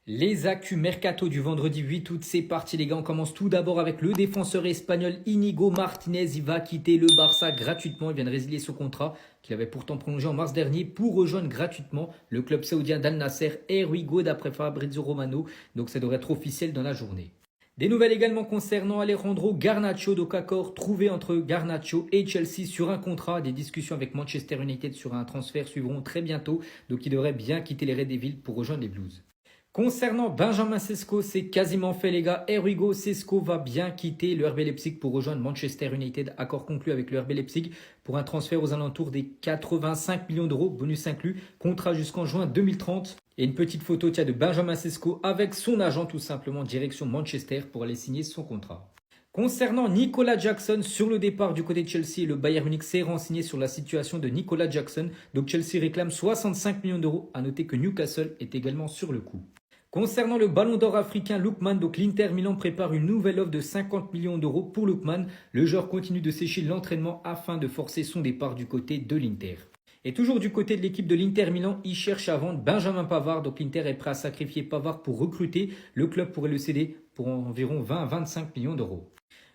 Les actus mercato du vendredi 8 août, c'est parti les gars, on commence tout d'abord avec le défenseur espagnol Inigo Martinez. Il va quitter le Barça gratuitement, il vient de résilier son contrat qu'il avait pourtant prolongé en mars dernier pour rejoindre gratuitement le club saoudien d'Al Nasser et Ruigo d'après Fabrizio Romano, donc ça devrait être officiel dans la journée. Des nouvelles également concernant Alejandro Garnacho, donc accord trouvé entre Garnacho et Chelsea sur un contrat. Des discussions avec Manchester United sur un transfert suivront très bientôt, donc il devrait bien quitter les Red Devils pour rejoindre les Blues. Concernant Benjamin Sesko, c'est quasiment fait les gars. Rodrigo Sesko va bien quitter le RB Leipzig pour rejoindre Manchester United. Accord conclu avec le RB Leipzig pour un transfert aux alentours des 85 millions d'euros, bonus inclus. Contrat jusqu'en juin 2030. Et une petite photo de Benjamin Sesko avec son agent tout simplement direction Manchester pour aller signer son contrat. Concernant Nicolas Jackson, sur le départ du côté de Chelsea, le Bayern Munich s'est renseigné sur la situation de Nicolas Jackson. Donc Chelsea réclame 65 millions d'euros. A noter que Newcastle est également sur le coup. Concernant le ballon d'or africain Lookman, donc l'Inter Milan prépare une nouvelle offre de 50 millions d'euros pour Lookman. Le joueur continue de sécher l'entraînement afin de forcer son départ du côté de l'Inter. Et toujours du côté de l'équipe de l'Inter Milan, il cherche à vendre Benjamin Pavard. Donc l'Inter est prêt à sacrifier Pavard pour recruter. Le club pourrait le céder pour environ 20 à 25 millions d'euros.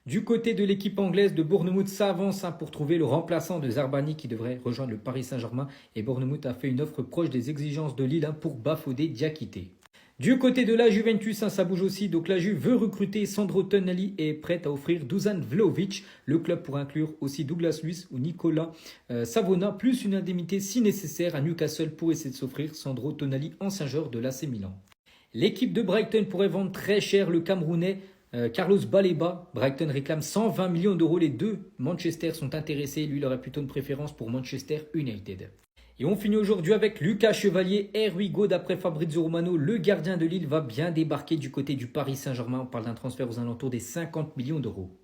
Du côté de l'équipe anglaise de Bournemouth, ça avance pour trouver le remplaçant de Zarbani qui devrait rejoindre le Paris Saint-Germain. Et Bournemouth a fait une offre proche des exigences de Lille pour Bafodé Diakité. Du côté de la Juventus, ça bouge aussi. Donc la Juve veut recruter Sandro Tonali et est prête à offrir Dusan Vlahovic. Le club pourrait inclure aussi Douglas Luiz ou Nicolas Savona, plus une indemnité si nécessaire à Newcastle pour essayer de s'offrir Sandro Tonali, ancien joueur de l'AC Milan. L'équipe de Brighton pourrait vendre très cher le Camerounais Carlos Baleba. Brighton réclame 120 millions d'euros. Les deux Manchester sont intéressés. Lui, il aurait plutôt une préférence pour Manchester United. Et on finit aujourd'hui avec Lucas Chevalier et Ruigo. D'après Fabrizio Romano, le gardien de Lille va bien débarquer du côté du Paris Saint-Germain. On parle d'un transfert aux alentours des 50 millions d'euros.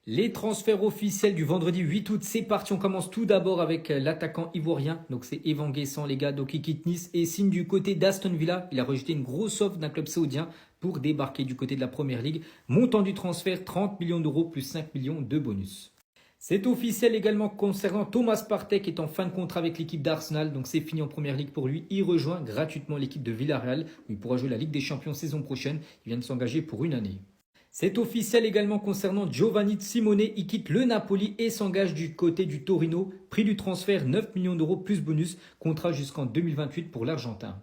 Les transferts officiels du vendredi 8 août, c'est parti. On commence tout d'abord avec l'attaquant ivoirien. Donc c'est Evan Guessant les gars. Donc il quitte Nice et signe du côté d'Aston Villa. Il a rejeté une grosse offre d'un club saoudien pour débarquer du côté de la Première Ligue. Montant du transfert 30 millions d'euros plus 5 millions de bonus. C'est officiel également concernant Thomas Partey qui est en fin de contrat avec l'équipe d'Arsenal. Donc c'est fini en Première Ligue pour lui. Il rejoint gratuitement l'équipe de Villarreal où il pourra jouer la Ligue des Champions saison prochaine. Il vient de s'engager pour une année. C'est officiel également concernant Giovanni Simone. Il quitte le Napoli et s'engage du côté du Torino. Prix du transfert 9 millions d'euros plus bonus. Contrat jusqu'en 2028 pour l'Argentin.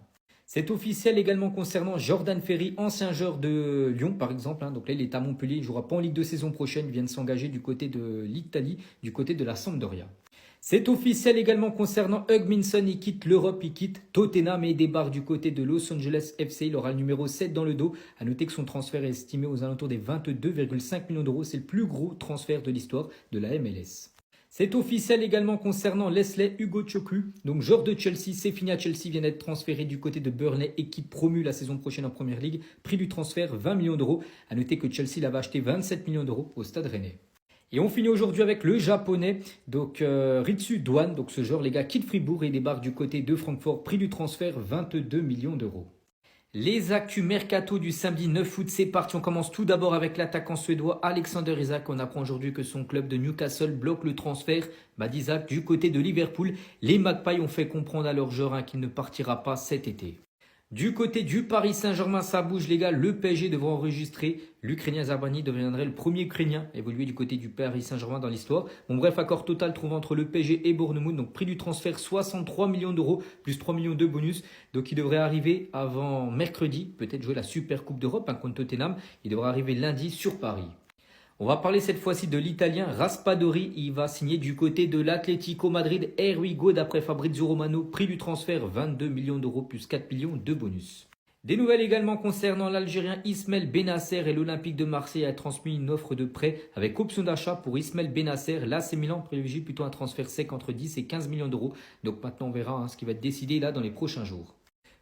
C'est officiel également concernant Jordan Ferry, ancien joueur de Lyon par exemple. Donc là, il est à Montpellier, il ne jouera pas en Ligue 2 saison prochaine. Il vient de s'engager du côté de l'Italie, du côté de la Sampdoria. C'est officiel également concernant Hugh Minson. Il quitte l'Europe, il quitte Tottenham et débarque du côté de Los Angeles FC. Il aura le numéro 7 dans le dos. A noter que son transfert est estimé aux alentours des 22,5 millions d'euros. C'est le plus gros transfert de l'histoire de la MLS. C'est officiel également concernant Leslie Ugochukwu. Donc joueur de Chelsea, c'est fini à Chelsea, vient d'être transféré du côté de Burnley, équipe promue la saison prochaine en Première Ligue. Prix du transfert 20 millions d'euros. A noter que Chelsea l'avait acheté 27 millions d'euros au Stade Rennais. Et on finit aujourd'hui avec le japonais, donc Ritsu Douane. Donc ce joueur les gars quitte Fribourg et débarque du côté de Francfort. Prix du transfert 22 millions d'euros. Les actus mercato du samedi 9 août, c'est parti. On commence tout d'abord avec l'attaquant suédois Alexander Isak. On apprend aujourd'hui que son club de Newcastle bloque le transfert d'Isak du côté de Liverpool. Les Magpies ont fait comprendre à leur joueur qu'il ne partira pas cet été. Du côté du Paris Saint-Germain, ça bouge les gars. Le PSG devrait enregistrer. L'Ukrainien Zarbani deviendrait le premier Ukrainien à évoluer du côté du Paris Saint-Germain dans l'histoire. Bon bref, accord total trouvé entre le PSG et Bournemouth. Donc prix du transfert 63 millions d'euros plus 3 millions de bonus. Donc il devrait arriver avant mercredi. Peut-être jouer la Super Coupe d'Europe contre Tottenham. Il devrait arriver lundi sur Paris. On va parler cette fois-ci de l'Italien Raspadori. Il va signer du côté de l'Atlético Madrid. Ruigo d'après Fabrizio Romano. Prix du transfert 22 millions d'euros plus 4 millions de bonus. Des nouvelles également concernant l'Algérien Ismaël Benasser et l'Olympique de Marseille a transmis une offre de prêt avec option d'achat pour Ismaël Benasser. L'AC Milan privilégie plutôt un transfert sec entre 10 et 15 millions d'euros. Donc maintenant on verra ce qui va être décidé là dans les prochains jours.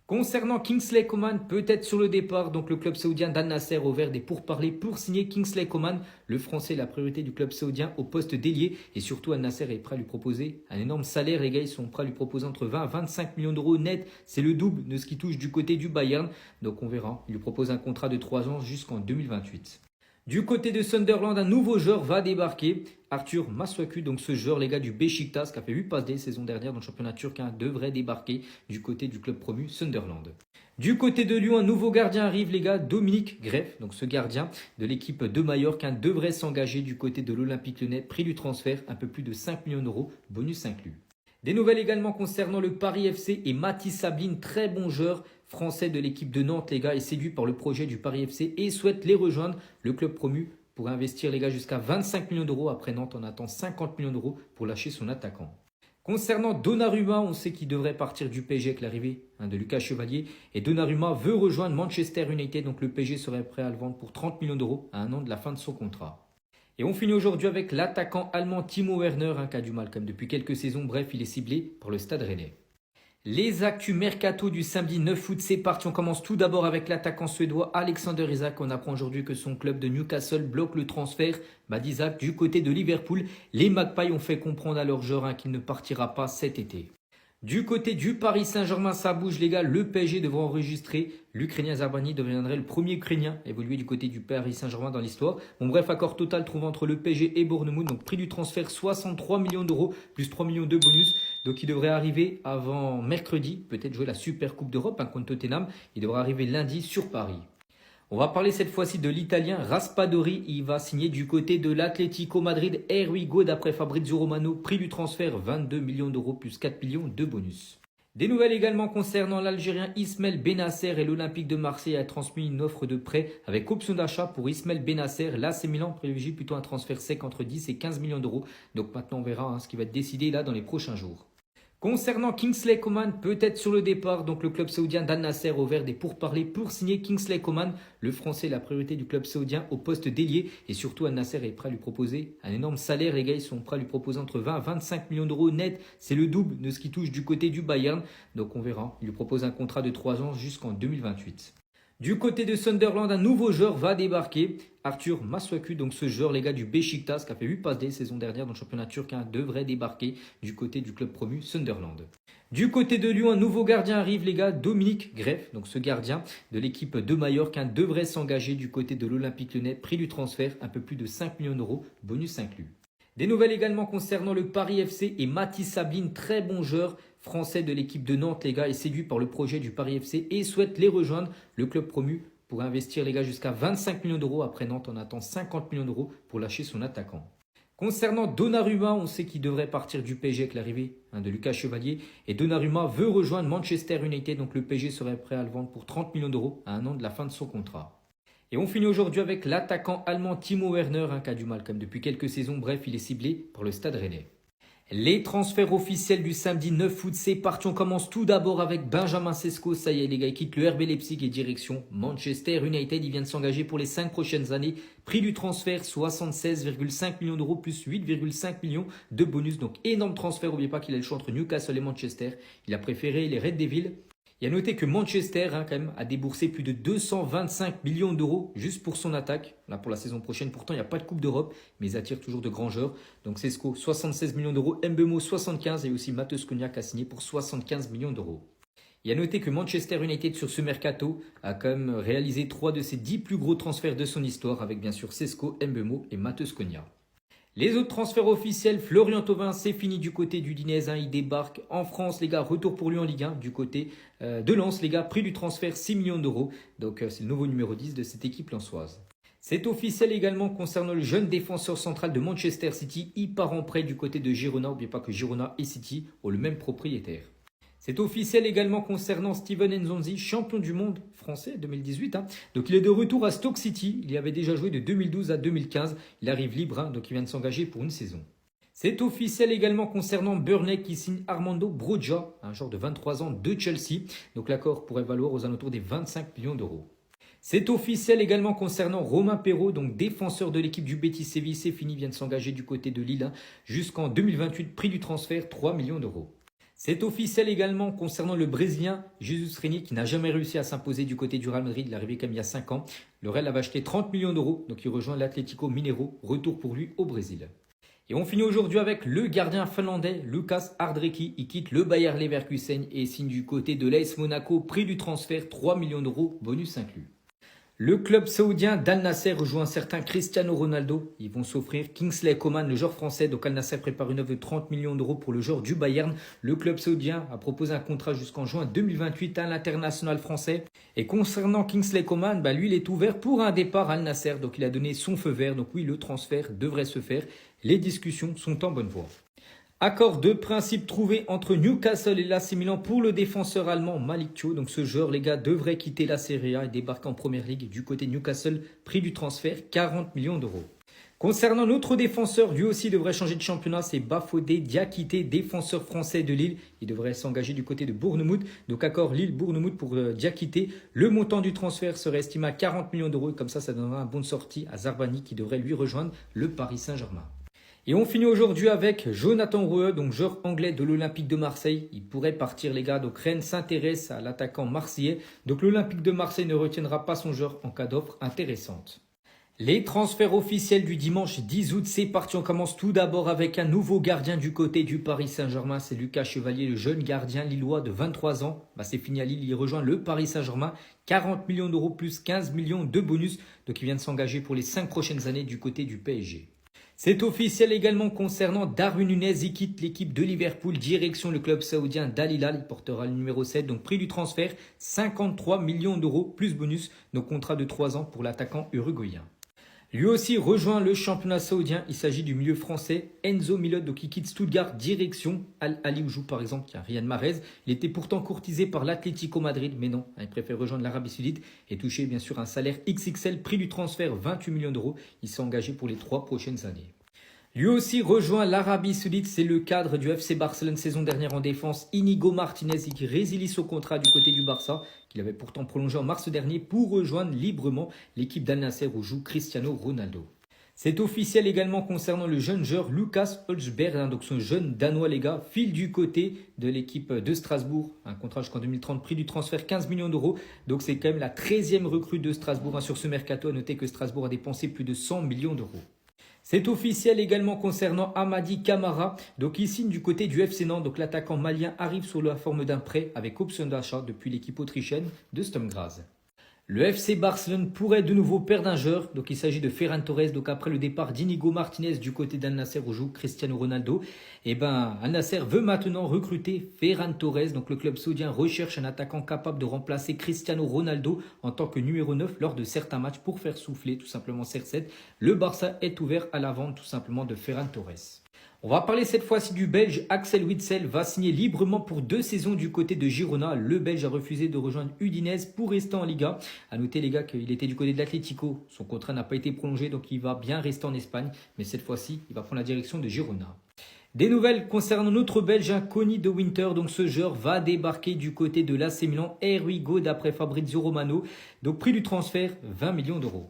Concernant Kingsley Coman, peut-être sur le départ, donc le club saoudien d'Al Nasser a ouvert des pourparlers pour signer Kingsley Coman. Le français est la priorité du club saoudien au poste d'ailier et surtout Al Nasser est prêt à lui proposer un énorme salaire. Les gars, ils sont prêts à lui proposer entre 20 à 25 millions d'euros net. C'est le double de ce qui touche du côté du Bayern. Donc on verra. Il lui propose un contrat de 3 ans jusqu'en 2028. Du côté de Sunderland, un nouveau joueur va débarquer, Arthur Masuaku. Donc ce joueur, les gars, du Beşiktaş, qui a fait 8 passes D saison dernière dans le championnat turc, devrait débarquer du côté du club promu Sunderland. Du côté de Lyon, un nouveau gardien arrive, les gars, Dominique Greff. Donc ce gardien de l'équipe de Majorque devrait s'engager du côté de l'Olympique Lyonnais. Prix du transfert, un peu plus de 5 millions d'euros, bonus inclus. Des nouvelles également concernant le Paris FC et Mathis Sabline, très bon joueur français de l'équipe de Nantes, les gars, est séduit par le projet du Paris FC et souhaite les rejoindre. Le club promu pourrait investir, les gars, jusqu'à 25 millions d'euros. Après Nantes, on attend 50 millions d'euros pour lâcher son attaquant. Concernant Donnarumma, on sait qu'il devrait partir du PSG avec l'arrivée de Lucas Chevalier. Et Donnarumma veut rejoindre Manchester United, donc le PSG serait prêt à le vendre pour 30 millions d'euros à un an de la fin de son contrat. Et on finit aujourd'hui avec l'attaquant allemand Timo Werner, qui a du mal quand même depuis quelques saisons. Bref, il est ciblé par le Stade Rennais. Les actus mercato du samedi 9 août, c'est parti. On commence tout d'abord avec l'attaquant suédois Alexander Isak. On apprend aujourd'hui que son club de Newcastle bloque le transfert d'Isak du côté de Liverpool. Les Magpies ont fait comprendre à leur joueur qu'il ne partira pas cet été. Du côté du Paris Saint-Germain, ça bouge, les gars. Le PSG devra enregistrer l'Ukrainien Zabarny, deviendrait le premier Ukrainien à évoluer du côté du Paris Saint-Germain dans l'histoire. Bon, bref, accord total trouvé entre le PSG et Bournemouth. Donc prix du transfert 63 millions d'euros plus 3 millions de bonus. Donc il devrait arriver avant mercredi, peut-être jouer la Super Coupe d'Europe contre Tottenham. Il devrait arriver lundi sur Paris. On va parler cette fois-ci de l'Italien Raspadori. Il va signer du côté de l'Atlético Madrid. Erwigo, d'après Fabrizio Romano, prix du transfert 22 millions d'euros plus 4 millions de bonus. Des nouvelles également concernant l'Algérien Ismaël Benasser et l'Olympique de Marseille a transmis une offre de prêt avec option d'achat pour Ismaël Benasser. L'AC Milan privilégie plutôt un transfert sec entre 10 et 15 millions d'euros. Donc maintenant on verra ce qui va être décidé là dans les prochains jours. Concernant Kingsley Coman, peut-être sur le départ, donc le club saoudien d'Al Nasser a ouvert des pourparlers pour signer Kingsley Coman. Le français est la priorité du club saoudien au poste d'ailier et surtout Al Nasser est prêt à lui proposer un énorme salaire. Les gars, ils sont prêts à lui proposer entre 20 et 25 millions d'euros net. C'est le double de ce qui touche du côté du Bayern. Donc on verra. Il lui propose un contrat de 3 ans jusqu'en 2028. Du côté de Sunderland, un nouveau joueur va débarquer, Arthur Masuaku. Donc ce joueur, les gars, du Beşiktaş, qui a fait 8 passes D saison dernière dans le championnat turc, devrait débarquer du côté du club promu Sunderland. Du côté de Lyon, un nouveau gardien arrive, les gars, Dominique Greff. Donc ce gardien de l'équipe de Majorque devrait s'engager du côté de l'Olympique Lyonnais. Prix du transfert, un peu plus de 5 millions d'euros, bonus inclus. Des nouvelles également concernant le Paris FC et Mathis Sabline, très bon joueur français de l'équipe de Nantes, les gars, est séduit par le projet du Paris FC et souhaite les rejoindre. Le club promu pourrait investir, les gars, jusqu'à 25 millions d'euros. Après Nantes, on attend 50 millions d'euros pour lâcher son attaquant. Concernant Donnarumma, on sait qu'il devrait partir du PSG avec l'arrivée de Lucas Chevalier. Et Donnarumma veut rejoindre Manchester United, donc le PSG serait prêt à le vendre pour 30 millions d'euros à un an de la fin de son contrat. Et on finit aujourd'hui avec l'attaquant allemand Timo Werner, qui a du mal quand même depuis quelques saisons. Bref, il est ciblé par le Stade Rennais. Les transferts officiels du samedi 9 août, c'est parti. On commence tout d'abord avec Benjamin Sesko. Ça y est, les gars, il quitte le RB Leipzig et direction Manchester United. Il vient de s'engager pour les 5 prochaines années. Prix du transfert 76,5 millions d'euros plus 8,5 millions de bonus. Donc énorme transfert. N'oubliez pas qu'il a le choix entre Newcastle et Manchester. Il a préféré les Red Devils. Il y a noté que Manchester quand même, a déboursé plus de 225 millions d'euros juste pour son attaque. Là, pour la saison prochaine, pourtant, il n'y a pas de Coupe d'Europe, mais ils attirent toujours de grands joueurs. Donc, Sesko, 76 millions d'euros. Mbeumo, 75. Et aussi Matheus Cunha qui a signé pour 75 millions d'euros. Il y a noté que Manchester United, sur ce mercato, a quand même réalisé 3 de ses 10 plus gros transferts de son histoire, avec bien sûr Sesko, Mbeumo et Matheus Cunha. Les autres transferts officiels, Florian Thauvin, c'est fini du côté du Dinez. Il débarque en France, les gars. Retour pour lui en Ligue 1 du côté de Lens, les gars. Prix du transfert 6 millions d'euros. Donc c'est le nouveau numéro 10 de cette équipe lensoise. C'est officiel également concernant le jeune défenseur central de Manchester City. Il part en prêt du côté de Girona. N'oubliez pas que Girona et City ont le même propriétaire. C'est officiel également concernant Steven Nzonzi, champion du monde français 2018. Donc il est de retour à Stoke City. Il y avait déjà joué de 2012 à 2015. Il arrive libre, donc il vient de s'engager pour une saison. C'est officiel également concernant Burnley qui signe Armando Broja, un joueur de 23 ans de Chelsea. Donc l'accord pourrait valoir aux alentours des 25 millions d'euros. C'est officiel également concernant Romain Perraud, donc défenseur de l'équipe du Betis Séville. C'est fini, vient de s'engager du côté de Lille jusqu'en 2028. Prix du transfert 3 millions d'euros. C'est officiel également concernant le Brésilien Jesus Reni qui n'a jamais réussi à s'imposer du côté du Real Madrid. Il est arrivé comme il y a 5 ans. Le Real avait acheté 30 millions d'euros, donc il rejoint l'Atlético Mineiro. Retour pour lui au Brésil. Et on finit aujourd'hui avec le gardien finlandais Lukas Hrdecki. Il quitte le Bayer Leverkusen et signe du côté de l'AS Monaco. Prix du transfert 3 millions d'euros, bonus inclus. Le club saoudien d'Al Nasser rejoint un certain Cristiano Ronaldo. Ils vont s'offrir Kingsley Coman, le joueur français. Donc Al Nasser prépare une offre de 30 millions d'euros pour le joueur du Bayern. Le club saoudien a proposé un contrat jusqu'en juin 2028 à l'international français. Et concernant Kingsley Coman, lui il est ouvert pour un départ à Al Nasser. Donc il a donné son feu vert. Donc oui, le transfert devrait se faire. Les discussions sont en bonne voie. Accord de principe trouvé entre Newcastle et l'AC Milan pour le défenseur allemand Malick Thiaw. Donc ce joueur, les gars, devrait quitter la Serie A et débarquer en Première Ligue du côté de Newcastle. Prix du transfert, 40 millions d'euros. Concernant notre défenseur, lui aussi devrait changer de championnat, c'est Bafodé Diakité, défenseur français de Lille. Il devrait s'engager du côté de Bournemouth. Donc accord Lille-Bournemouth pour Diakité. Le montant du transfert serait estimé à 40 millions d'euros. Et comme ça donnera un bon de sortie à Zarbani qui devrait lui rejoindre le Paris Saint-Germain. Et on finit aujourd'hui avec Jonathan Roueux, donc joueur anglais de l'Olympique de Marseille. Il pourrait partir les gars, donc Rennes s'intéresse à l'attaquant marseillais. Donc l'Olympique de Marseille ne retiendra pas son joueur en cas d'offre intéressante. Les transferts officiels du dimanche 10 août, c'est parti. On commence tout d'abord avec un nouveau gardien du côté du Paris Saint-Germain. C'est Lucas Chevalier, le jeune gardien lillois de 23 ans. C'est fini à Lille, il rejoint le Paris Saint-Germain. 40 millions d'euros plus 15 millions de bonus. Donc il vient de s'engager pour les 5 prochaines années du côté du PSG. C'est officiel également concernant Darwin Nunez. Il quitte l'équipe de Liverpool, direction le club saoudien d'Al Hilal. Il portera le numéro 7, donc prix du transfert 53 millions d'euros plus bonus. Donc contrat de 3 ans pour l'attaquant uruguayen. Lui aussi rejoint le championnat saoudien. Il s'agit du milieu français Enzo Milot, donc il quitte Stuttgart, direction Al Ahly où joue par exemple Riyad Mahrez. Il était pourtant courtisé par l'Atlético Madrid, mais non, il préfère rejoindre l'Arabie Saoudite et toucher bien sûr un salaire XXL, prix du transfert 28 millions d'euros. Il s'est engagé pour les 3 prochaines années. Lui aussi rejoint l'Arabie Saoudite, c'est le cadre du FC Barcelone saison dernière en défense, Inigo Martinez, qui résilie son contrat du côté du Barça, qu'il avait pourtant prolongé en mars dernier pour rejoindre librement l'équipe d'Al Nasser où joue Cristiano Ronaldo. C'est officiel également concernant le jeune joueur Lucas Holzberg, donc son jeune danois les gars, file du côté de l'équipe de Strasbourg, un contrat jusqu'en 2030, prix du transfert 15 millions d'euros, donc c'est quand même la 13e recrue de Strasbourg sur ce mercato. À noter que Strasbourg a dépensé plus de 100 millions d'euros. C'est officiel également concernant Amadi Camara, donc il signe du côté du FC Nantes, donc l'attaquant malien arrive sous la forme d'un prêt avec option d'achat depuis l'équipe autrichienne de Sturm Graz. Le FC Barcelone pourrait de nouveau perdre un joueur, donc il s'agit de Ferran Torres, donc après le départ d'Inigo Martinez du côté d'Al Nasser où joue Cristiano Ronaldo, Al Nasser veut maintenant recruter Ferran Torres, donc le club saoudien recherche un attaquant capable de remplacer Cristiano Ronaldo en tant que numéro 9 lors de certains matchs pour faire souffler tout simplement CR7. Le Barça est ouvert à la vente tout simplement de Ferran Torres. On va parler cette fois-ci du Belge. Axel Witsel va signer librement pour 2 saisons du côté de Girona. Le Belge a refusé de rejoindre Udinese pour rester en Liga. A noter les gars qu'il était du côté de l'Atlético. Son contrat n'a pas été prolongé donc il va bien rester en Espagne. Mais cette fois-ci, il va prendre la direction de Girona. Des nouvelles concernant notre Belge, Conny de Winter. Donc ce joueur va débarquer du côté de l'AC Milan. Here we go d'après Fabrizio Romano. Donc prix du transfert, 20 millions d'euros.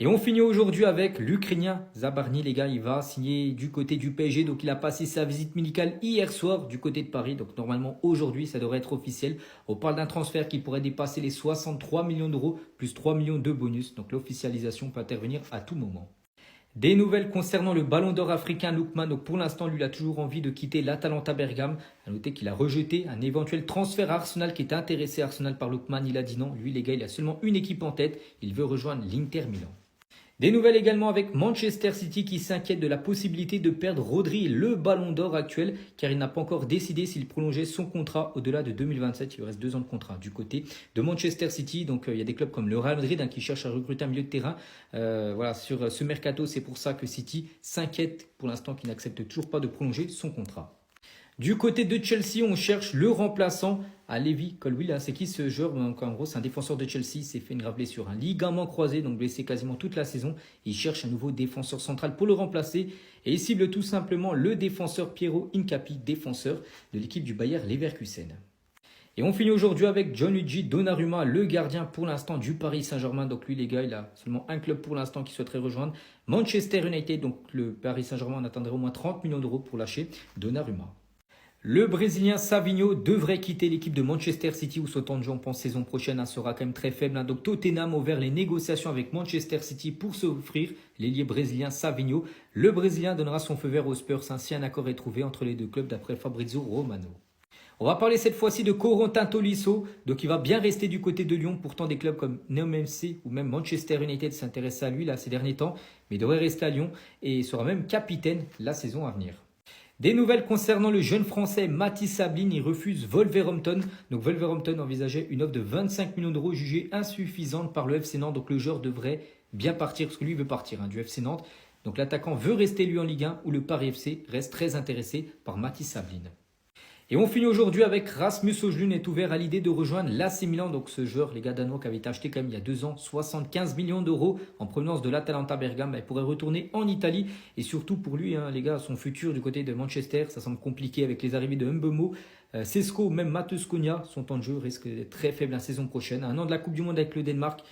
Et on finit aujourd'hui avec l'Ukrainien Zabarny, les gars, il va signer du côté du PSG. Donc il a passé sa visite médicale hier soir du côté de Paris. Donc normalement aujourd'hui ça devrait être officiel. On parle d'un transfert qui pourrait dépasser les 63 millions d'euros plus 3 millions de bonus. Donc l'officialisation peut intervenir à tout moment. Des nouvelles concernant le ballon d'or africain Lookman. Donc pour l'instant, lui, il a toujours envie de quitter l'Atalanta Bergame. À noter qu'il a rejeté un éventuel transfert à Arsenal qui était intéressé à Arsenal par Lookman. Il a dit non. Lui, les gars, il a seulement une équipe en tête. Il veut rejoindre l'Inter Milan. Des nouvelles également avec Manchester City qui s'inquiète de la possibilité de perdre Rodri, le ballon d'or actuel, car il n'a pas encore décidé s'il prolongeait son contrat au-delà de 2027. Il lui reste 2 ans de contrat du côté de Manchester City. Donc il y a des clubs comme le Real Madrid qui cherchent à recruter un milieu de terrain. Sur ce mercato, c'est pour ça que City s'inquiète pour l'instant qu'il n'accepte toujours pas de prolonger son contrat. Du côté de Chelsea, on cherche le remplaçant à Levi Colwill. C'est qui ce joueur? Donc, en gros, c'est un défenseur de Chelsea. Il s'est fait une grave blessure, un ligament croisé, donc blessé quasiment toute la saison. Il cherche un nouveau défenseur central pour le remplacer. Et il cible tout simplement le défenseur Piero Hincapié, défenseur de l'équipe du Bayer Leverkusen. Et on finit aujourd'hui avec Gianluigi Donnarumma, le gardien pour l'instant du Paris Saint-Germain. Donc lui, les gars, il a seulement un club pour l'instant qui souhaiterait rejoindre Manchester United. Donc le Paris Saint-Germain, on attendrait au moins 30 millions d'euros pour lâcher Donnarumma. Le Brésilien Savinho devrait quitter l'équipe de Manchester City où son temps de jeu, on pense, saison prochaine sera quand même très faible. Donc Tottenham a ouvert les négociations avec Manchester City pour s'offrir l'ailier brésilien Savinho. Le Brésilien donnera son feu vert aux Spurs si un accord est trouvé entre les deux clubs d'après Fabrizio Romano. On va parler cette fois-ci de Corentin Tolisso, donc il va bien rester du côté de Lyon. Pourtant, des clubs comme Nîmes FC ou même Manchester United s'intéressent à lui là ces derniers temps, mais il devrait rester à Lyon et sera même capitaine la saison à venir. Des nouvelles concernant le jeune français Mathis Sabline, il refuse Wolverhampton. Donc Wolverhampton envisageait une offre de 25 millions d'euros jugée insuffisante par le FC Nantes. Donc le joueur devrait bien partir parce que lui veut partir du FC Nantes. Donc l'attaquant veut rester lui en Ligue 1 où le Paris FC reste très intéressé par Mathis Sabline. Et on finit aujourd'hui avec Rasmus Højlund est ouvert à l'idée de rejoindre l'AC Milan. Donc ce joueur, les gars danois qui avait été acheté quand même il y a 2 ans, 75 millions d'euros en provenance de l'Atalanta Bergame, il pourrait retourner en Italie. Et surtout pour lui, les gars, son futur du côté de Manchester, ça semble compliqué avec les arrivées de Mbeumo, Sesko, même Matheus Cunha. Son temps de jeu risque d'être très faible la saison prochaine. Un an de la Coupe du Monde avec le Danemark.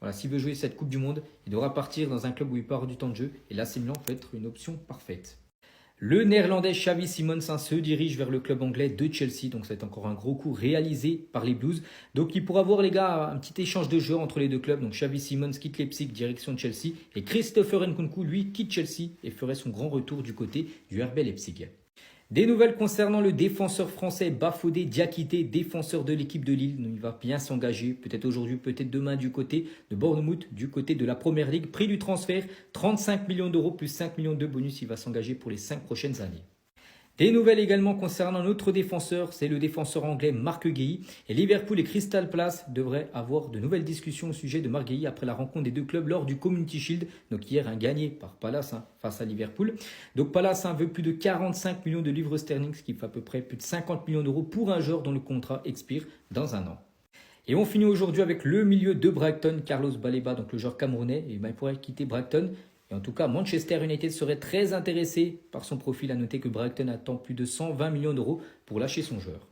Voilà, s'il veut jouer cette Coupe du Monde, il devra partir dans un club où il part du temps de jeu. Et l'AC Milan peut être une option parfaite. Le néerlandais Xavi Simons se dirige vers le club anglais de Chelsea. Donc, c'est encore un gros coup réalisé par les Blues. Donc, il pourra avoir, les gars, un petit échange de joueurs entre les deux clubs. Donc, Xavi Simons quitte Leipzig, direction de Chelsea. Et Christopher Nkunku, lui, quitte Chelsea et ferait son grand retour du côté du RB Leipzig. Des nouvelles concernant le défenseur français Bafodé Diakité, défenseur de l'équipe de Lille. Il va bien s'engager, peut-être aujourd'hui, peut-être demain du côté de Bournemouth, du côté de la Première Ligue. Prix du transfert, 35 millions d'euros plus 5 millions de bonus. Il va s'engager pour les 5 prochaines années. Des nouvelles également concernant notre défenseur, c'est le défenseur anglais Marc Guéhi. Et Liverpool et Crystal Palace devraient avoir de nouvelles discussions au sujet de Marc Guéhi après la rencontre des deux clubs lors du Community Shield. Donc hier, un gagné par Palace face à Liverpool. Donc Palace veut plus de 45 millions de livres sterling, ce qui fait à peu près plus de 50 millions d'euros pour un joueur dont le contrat expire dans un an. Et on finit aujourd'hui avec le milieu de Brighton, Carlos Baleba, donc le joueur camerounais. Et il pourrait quitter Brighton. Et en tout cas, Manchester United serait très intéressé par son profil. À noter que Brighton attend plus de 120 millions d'euros pour lâcher son joueur.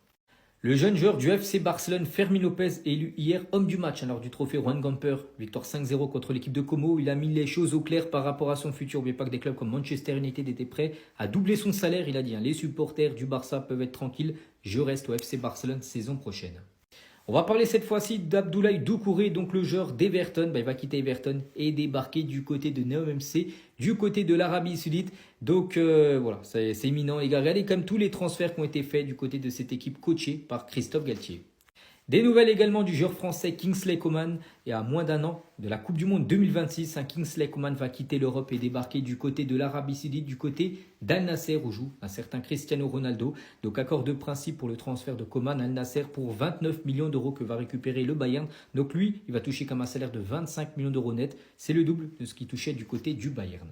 Le jeune joueur du FC Barcelone, Fermin Lopez, est élu hier homme du match lors du trophée Juan Gamper. Victoire 5-0 contre l'équipe de Como. Il a mis les choses au clair par rapport à son futur. N'oubliez pas que des clubs comme Manchester United étaient prêts à doubler son salaire. Il a dit les supporters du Barça peuvent être tranquilles. Je reste au FC Barcelone saison prochaine. On va parler cette fois-ci d'Abdoulaye Doucouré, donc le joueur d'Everton. Il va quitter Everton et débarquer du côté de Nîmes FC, du côté de l'Arabie Saoudite. Donc voilà, c'est imminent les gars. Regardez comme tous les transferts qui ont été faits du côté de cette équipe coachée par Christophe Galtier. Des nouvelles également du joueur français Kingsley Coman. Et à moins d'un an de la Coupe du Monde 2026, Kingsley Coman va quitter l'Europe et débarquer du côté de l'Arabie Saoudite, du côté d'Al Nasser où joue un certain Cristiano Ronaldo. Donc accord de principe pour le transfert de Coman à Al Nasser pour 29 millions d'euros que va récupérer le Bayern. Donc lui, il va toucher comme un salaire de 25 millions d'euros net. C'est le double de ce qu'il touchait du côté du Bayern.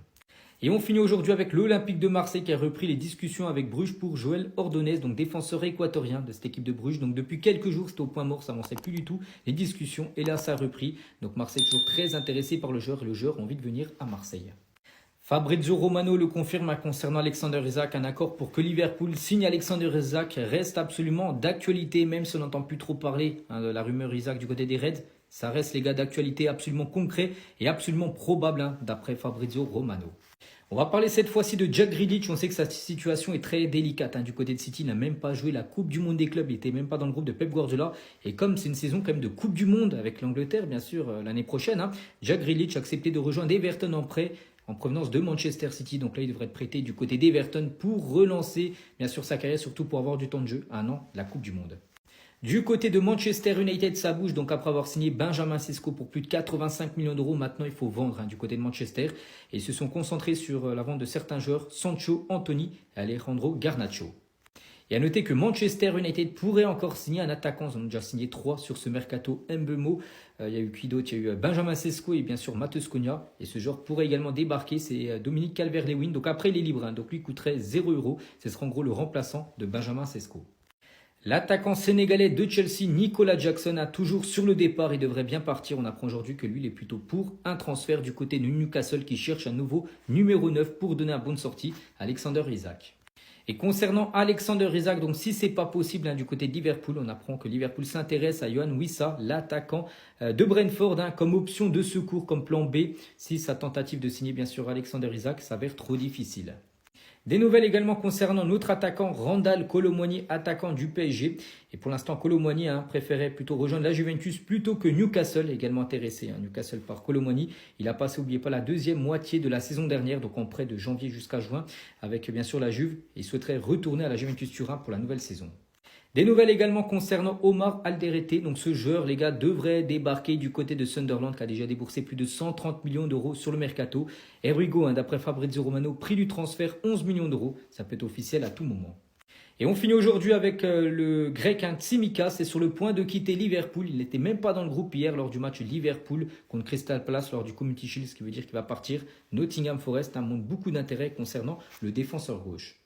Et on finit aujourd'hui avec l'Olympique de Marseille qui a repris les discussions avec Bruges pour Joël Ordonez, donc défenseur équatorien de cette équipe de Bruges. Donc depuis quelques jours, c'était au point mort, ça n'avançait plus du tout les discussions. Et là, ça a repris. Donc Marseille est toujours très intéressé par le joueur et le joueur a envie de venir à Marseille. Fabrizio Romano le confirme concernant Alexander Isak. Un accord pour que Liverpool signe Alexander Isak reste absolument d'actualité, même si on n'entend plus trop parler de la rumeur Isak du côté des Reds. Ça reste, les gars, d'actualité absolument concret et absolument probable d'après Fabrizio Romano. On va parler cette fois-ci de Jack Grealish. On sait que sa situation est très délicate du côté de City. Il n'a même pas joué la Coupe du Monde des clubs. Il n'était même pas dans le groupe de Pep Guardiola. Et comme c'est une saison quand même de Coupe du Monde avec l'Angleterre, bien sûr, l'année prochaine, Jack Grealish a accepté de rejoindre Everton en prêt en provenance de Manchester City. Donc là, il devrait être prêté du côté d'Everton pour relancer, bien sûr, sa carrière, surtout pour avoir du temps de jeu à un an de la Coupe du Monde. Du côté de Manchester United, ça bouge. Donc après avoir signé Benjamin Sesko pour plus de 85 millions d'euros, maintenant il faut vendre du côté de Manchester. Et ils se sont concentrés sur la vente de certains joueurs, Sancho, Anthony et Alejandro Garnacho. Et à noter que Manchester United pourrait encore signer un attaquant. Ils ont déjà signé 3 sur ce mercato Mbeumo. Il y a eu qui d'autre? Il y a eu Benjamin Sesko et bien sûr Matheus Cunha. Et ce joueur pourrait également débarquer, c'est Dominique Calvert-Lewin. Donc après il est libre, donc lui coûterait 0 €. Ce sera en gros le remplaçant de Benjamin Sesko. L'attaquant sénégalais de Chelsea, Nicolas Jackson, a toujours sur le départ. Il devrait bien partir. On apprend aujourd'hui que lui, il est plutôt pour un transfert du côté de Newcastle qui cherche un nouveau numéro 9 pour donner une bonne sortie à Alexander Isak. Et concernant Alexander Isak, donc si ce n'est pas possible du côté de Liverpool, on apprend que Liverpool s'intéresse à Yohan Wissa, l'attaquant de Brentford, comme option de secours, comme plan B, si sa tentative de signer bien sûr Alexander Isak s'avère trop difficile. Des nouvelles également concernant notre attaquant Randal Kolo Muani, attaquant du PSG. Et pour l'instant, Kolo Muani préférait plutôt rejoindre la Juventus plutôt que Newcastle, également intéressé. Newcastle par Kolo Muani. Il a passé, n'oubliez pas, la deuxième moitié de la saison dernière, donc en prêt de janvier jusqu'à juin, avec bien sûr la Juve. Il souhaiterait retourner à la Juventus Turin pour la nouvelle saison. Des nouvelles également concernant Omar Alderete. Donc ce joueur, les gars, devrait débarquer du côté de Sunderland qui a déjà déboursé plus de 130 millions d'euros sur le mercato. Et Ruigo, d'après Fabrizio Romano, prix du transfert 11 millions d'euros. Ça peut être officiel à tout moment. Et on finit aujourd'hui avec le grec Tsimikas. C'est sur le point de quitter Liverpool. Il n'était même pas dans le groupe hier lors du match Liverpool contre Crystal Palace lors du Community Shield, ce qui veut dire qu'il va partir. Nottingham Forest montre beaucoup d'intérêt concernant le défenseur gauche.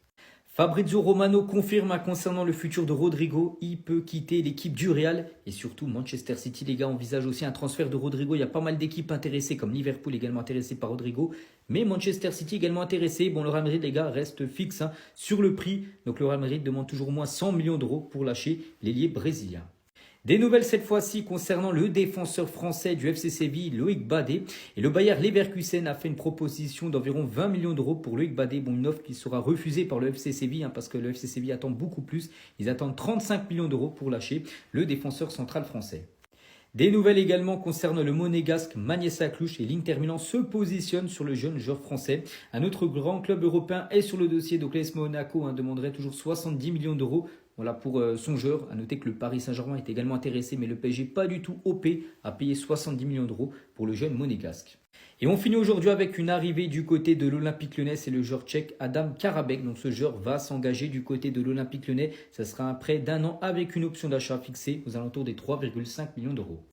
Fabrizio Romano confirme concernant le futur de Rodrigo. Il peut quitter l'équipe du Real et surtout Manchester City. Les gars envisagent aussi un transfert de Rodrigo. Il y a pas mal d'équipes intéressées comme Liverpool également intéressé par Rodrigo. Mais Manchester City également intéressé. Bon, le Real Madrid, les gars, reste fixe sur le prix. Donc le Real Madrid demande toujours au moins 100 millions d'euros pour lâcher l'ailier brésilien. Des nouvelles cette fois-ci concernant le défenseur français du FC Séville, Loïc Badé. Et le Bayer Leverkusen a fait une proposition d'environ 20 millions d'euros pour Loïc Badé. Bon, une offre qui sera refusée par le FC Séville parce que le FC Séville attend beaucoup plus. Ils attendent 35 millions d'euros pour lâcher le défenseur central français. Des nouvelles également concernant le monégasque Magnésa Cluj et l'Inter Milan se positionne sur le jeune joueur français. Un autre grand club européen est sur le dossier, donc l'AS Monaco demanderait toujours 70 millions d'euros. Voilà pour son joueur. À noter que le Paris Saint-Germain est également intéressé, mais le PSG pas du tout OP à payer 70 millions d'euros pour le jeune monégasque. Et on finit aujourd'hui avec une arrivée du côté de l'Olympique Lyonnais, c'est le joueur tchèque Adam Karabek. Donc ce joueur va s'engager du côté de l'Olympique Lyonnais. Ça sera un prêt d'1 an avec une option d'achat fixée aux alentours des 3,5 millions d'euros.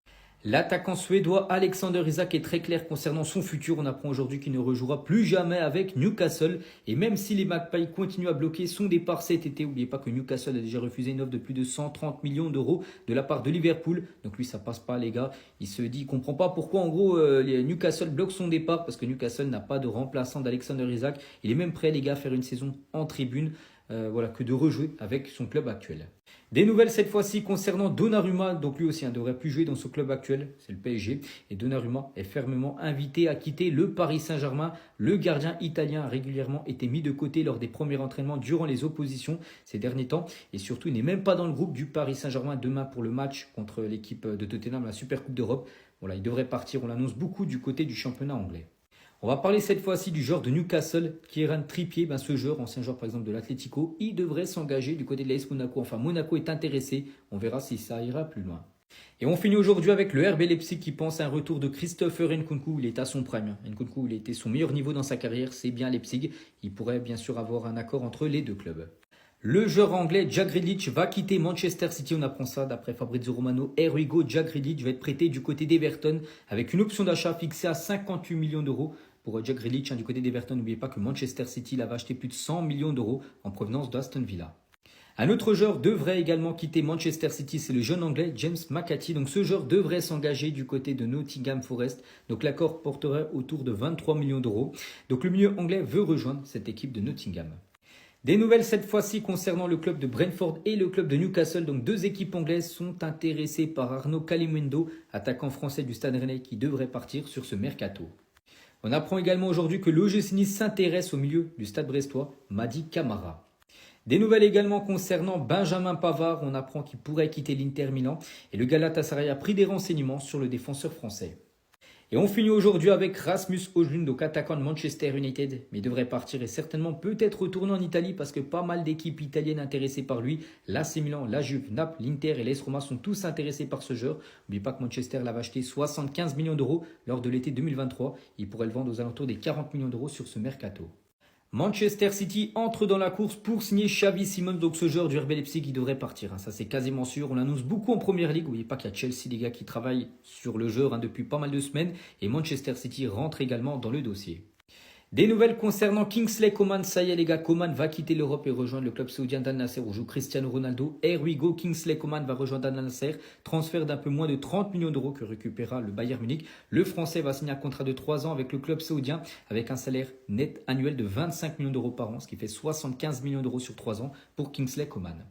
L'attaquant suédois Alexander Isak est très clair concernant son futur. On apprend aujourd'hui qu'il ne rejouera plus jamais avec Newcastle. Et même si les Magpies continuent à bloquer son départ cet été, n'oubliez pas que Newcastle a déjà refusé une offre de plus de 130 millions d'euros de la part de Liverpool. Donc lui, ça passe pas, les gars. Il se dit, il comprend pas pourquoi en gros Newcastle bloque son départ parce que Newcastle n'a pas de remplaçant d'Alexander Isak. Il est même prêt, les gars, à faire une saison en tribune. Que de rejouer avec son club actuel. Des nouvelles cette fois-ci concernant Donnarumma, donc lui aussi ne devrait plus jouer dans son club actuel, c'est le PSG. Et Donnarumma est fermement invité à quitter le Paris Saint-Germain. Le gardien italien a régulièrement été mis de côté lors des premiers entraînements durant les oppositions ces derniers temps. Et surtout, il n'est même pas dans le groupe du Paris Saint-Germain demain pour le match contre l'équipe de Tottenham, la Super Coupe d'Europe. Voilà, il devrait partir, on l'annonce beaucoup du côté du championnat anglais. On va parler cette fois-ci du joueur de Newcastle, Kieran Trippier. Ce joueur, ancien joueur par exemple de l'Atlético, il devrait s'engager du côté de l'AS Monaco. Enfin, Monaco est intéressé. On verra si ça ira plus loin. Et on finit aujourd'hui avec le RB Leipzig qui pense à un retour de Christopher Nkunku. Il est à son prime. Nkunku, il a été son meilleur niveau dans sa carrière. C'est bien Leipzig. Il pourrait bien sûr avoir un accord entre les deux clubs. Le joueur anglais Jack Grealish va quitter Manchester City, on apprend ça d'après Fabrizio Romano. Errigo Jack Grealish va être prêté du côté d'Everton avec une option d'achat fixée à 58 millions d'euros. Pour Jack Grealish du côté d'Everton, n'oubliez pas que Manchester City l'avait acheté plus de 100 millions d'euros en provenance d'Aston Villa. Un autre joueur devrait également quitter Manchester City, c'est le jeune anglais James McAtee. Donc ce joueur devrait s'engager du côté de Nottingham Forest. Donc l'accord porterait autour de 23 millions d'euros. Donc le milieu anglais veut rejoindre cette équipe de Nottingham. Des nouvelles cette fois-ci concernant le club de Brentford et le club de Newcastle. Donc deux équipes anglaises sont intéressées par Arnaud Calimundo, attaquant français du Stade Rennais qui devrait partir sur ce mercato. On apprend également aujourd'hui que l'OGC Nice s'intéresse au milieu du Stade brestois, Mady Camara. Des nouvelles également concernant Benjamin Pavard. On apprend qu'il pourrait quitter l'Inter Milan et le Galatasaray a pris des renseignements sur le défenseur français. Et on finit aujourd'hui avec Rasmus Højlund, donc attaquant de Manchester United, mais il devrait partir et certainement peut-être retourner en Italie parce que pas mal d'équipes italiennes intéressées par lui. L'AC Milan, la Juve, Naples, l'Inter et l'AS Roma sont tous intéressés par ce joueur. N'oubliez pas que Manchester l'avait acheté 75 millions d'euros lors de l'été 2023. Il pourrait le vendre aux alentours des 40 millions d'euros sur ce mercato. Manchester City entre dans la course pour signer Xavi Simons, donc ce joueur du RB Leipzig qui devrait partir. Ça c'est quasiment sûr, on l'annonce beaucoup en première ligue. N'oubliez pas qu'il y a Chelsea, les gars, qui travaillent sur le joueur depuis pas mal de semaines. Et Manchester City rentre également dans le dossier. Des nouvelles concernant Kingsley Coman, ça y est les gars, Coman va quitter l'Europe et rejoindre le club saoudien d'Al Nasser où joue Cristiano Ronaldo. Here we go, Kingsley Coman va rejoindre Al Nasser, transfert d'un peu moins de 30 millions d'euros que récupérera le Bayern Munich. Le Français va signer un contrat de 3 ans avec le club saoudien avec un salaire net annuel de 25 millions d'euros par an, ce qui fait 75 millions d'euros sur 3 ans pour Kingsley Coman.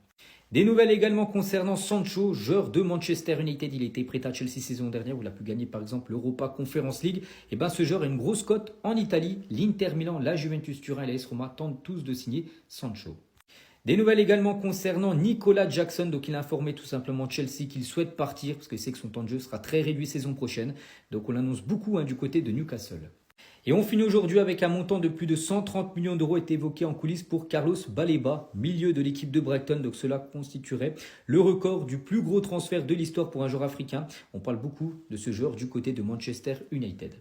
Des nouvelles également concernant Sancho, joueur de Manchester United. Il a été prêté à Chelsea saison dernière où il a pu gagner par exemple l'Europa Conference League. Et ce joueur a une grosse cote en Italie. L'Inter Milan, la Juventus Turin et l'AS Roma tentent tous de signer Sancho. Des nouvelles également concernant Nicolas Jackson. Donc il a informé tout simplement Chelsea qu'il souhaite partir parce qu'il sait que son temps de jeu sera très réduit saison prochaine. Donc on l'annonce beaucoup du côté de Newcastle. Et on finit aujourd'hui avec un montant de plus de 130 millions d'euros est évoqué en coulisses pour Carlos Baleba, milieu de l'équipe de Brighton. Donc cela constituerait le record du plus gros transfert de l'histoire pour un joueur africain. On parle beaucoup de ce joueur du côté de Manchester United.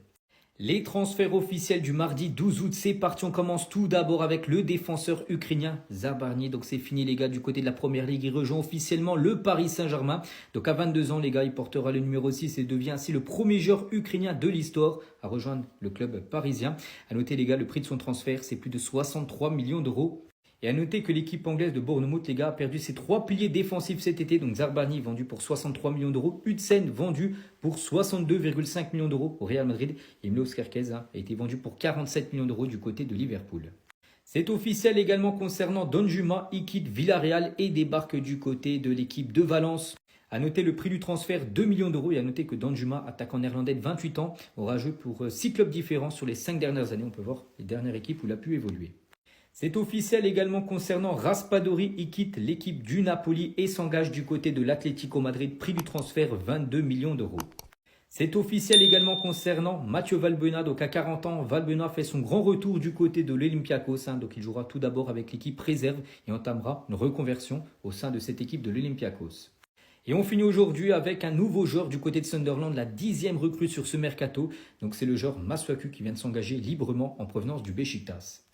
Les transferts officiels du mardi 12 août, c'est parti. On commence tout d'abord avec le défenseur ukrainien Zabarny. Donc c'est fini les gars du côté de la première ligue. Il rejoint officiellement le Paris Saint-Germain. Donc à 22 ans les gars, il portera le numéro 6 et devient ainsi le premier joueur ukrainien de l'histoire à rejoindre le club parisien. À noter les gars, le prix de son transfert, c'est plus de 63 millions d'euros. Et à noter que l'équipe anglaise de Bournemouth, les gars, a perdu ses 3 piliers défensifs cet été. Donc Zabarny vendu pour 63 millions d'euros. Hudson vendu pour 62,5 millions d'euros au Real Madrid. Et Milos Kerkez a été vendu pour 47 millions d'euros du côté de Liverpool. C'est officiel également concernant Danjuma. Il quitte Villarreal et débarque du côté de l'équipe de Valence. À noter le prix du transfert, 2 millions d'euros. Et à noter que Danjuma, attaquant néerlandais de 28 ans, aura joué pour 6 clubs différents sur les 5 dernières années. On peut voir les dernières équipes où il a pu évoluer. C'est officiel également concernant Raspadori. Il quitte l'équipe du Napoli et s'engage du côté de l'Atlético Madrid. Prix du transfert, 22 millions d'euros. C'est officiel également concernant Mathieu Valbuena. Donc à 40 ans, Valbuena fait son grand retour du côté de l'Olympiakos. Donc il jouera tout d'abord avec l'équipe réserve et entamera une reconversion au sein de cette équipe de l'Olympiakos. Et on finit aujourd'hui avec un nouveau joueur du côté de Sunderland, la 10e recrue sur ce mercato. Donc c'est le joueur Masuaku qui vient de s'engager librement en provenance du Beşiktaş.